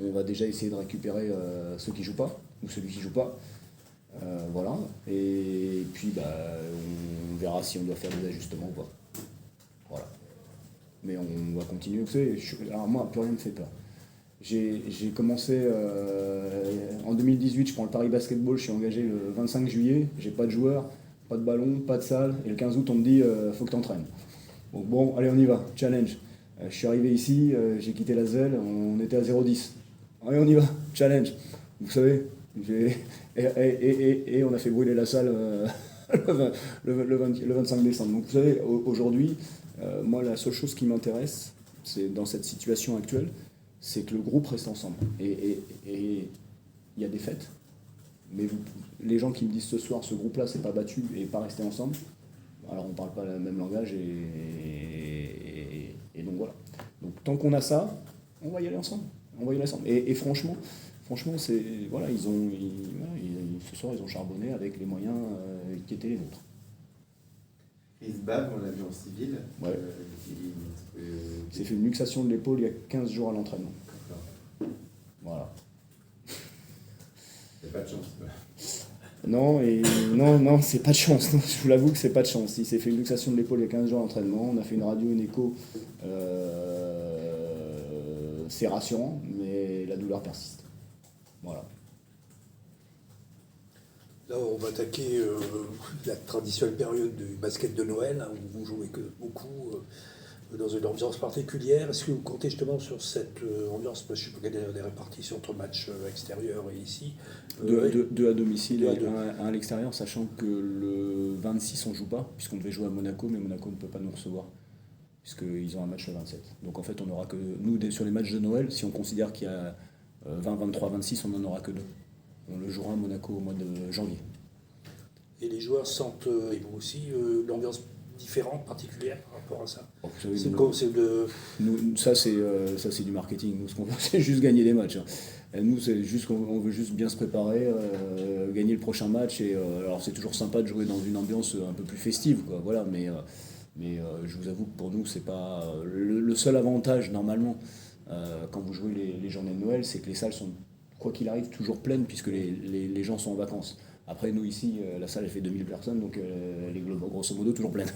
on va déjà essayer de récupérer ceux qui jouent pas, ou celui qui joue pas. Voilà. Et puis on verra si on doit faire des ajustements ou pas. Voilà. Mais on va continuer. Vous savez, alors moi, plus rien ne me fait peur. J'ai commencé en 2018, je prends le Paris Basketball, je suis engagé le 25 juillet, j'ai pas de joueurs, pas de ballon, pas de salle, et le 15 août on me dit faut que t'entraînes. Bon, allez on y va, challenge. Je suis arrivé ici, j'ai quitté la ZEL, on était à 0,10. Allez on y va, challenge. Vous savez, et on a fait brûler la salle le 25 décembre. Donc vous savez, aujourd'hui, moi la seule chose qui m'intéresse, c'est dans cette situation actuelle, c'est que le groupe reste ensemble. Et il y a des fêtes, mais les gens qui me disent ce soir, ce groupe-là s'est pas battu et pas resté ensemble, alors on parle pas le même langage et donc voilà. Donc tant qu'on a ça, on va y aller ensemble. On va y aller ensemble. Et franchement, c'est voilà, ce soir ils ont charbonné avec les moyens qui étaient les nôtres. Chris Bab, on l'a vu en civil. Ouais. Il s'est fait une luxation de l'épaule il y a 15 jours à l'entraînement. Voilà. C'est pas de chance. Non, c'est pas de chance. Non, je vous l'avoue que c'est pas de chance. Il s'est fait une luxation de l'épaule il y a 15 jours à l'entraînement. On a fait une radio, une écho. C'est rassurant, mais la douleur persiste. Voilà. Là, on va attaquer la traditionnelle période du basket de Noël, hein, où vous jouez beaucoup dans une ambiance particulière. Est-ce que vous comptez justement sur cette ambiance? Parce que je sais qu'il y a des répartitions entre matchs extérieurs et ici. Deux à domicile deux à et deux. un à l'extérieur, sachant que le 26 on joue pas, puisqu'on devait jouer à Monaco, mais Monaco ne peut pas nous recevoir, puisqu'ils ont un match le 27. Donc en fait, on n'aura que nous sur les matchs de Noël, si on considère qu'il y a 20, 23, 26, on n'en aura que 2. On le jouera à Monaco au mois de janvier. Et les joueurs sentent, et vous aussi, l'ambiance différente, particulière par rapport à ça. Bon, vous savez, ça c'est du marketing. Nous, ce qu'on veut, c'est juste gagner des matchs. Nous, c'est juste qu'on veut juste bien se préparer, gagner le prochain match. Et alors, c'est toujours sympa de jouer dans une ambiance un peu plus festive, quoi. Voilà. Mais je vous avoue que pour nous, c'est pas le seul avantage normalement quand vous jouez les journées de Noël, c'est que les salles sont, quoi qu'il arrive, toujours pleines puisque les gens sont en vacances. Après, nous ici, la salle elle fait 2000 personnes, donc elle est grosso modo toujours pleine.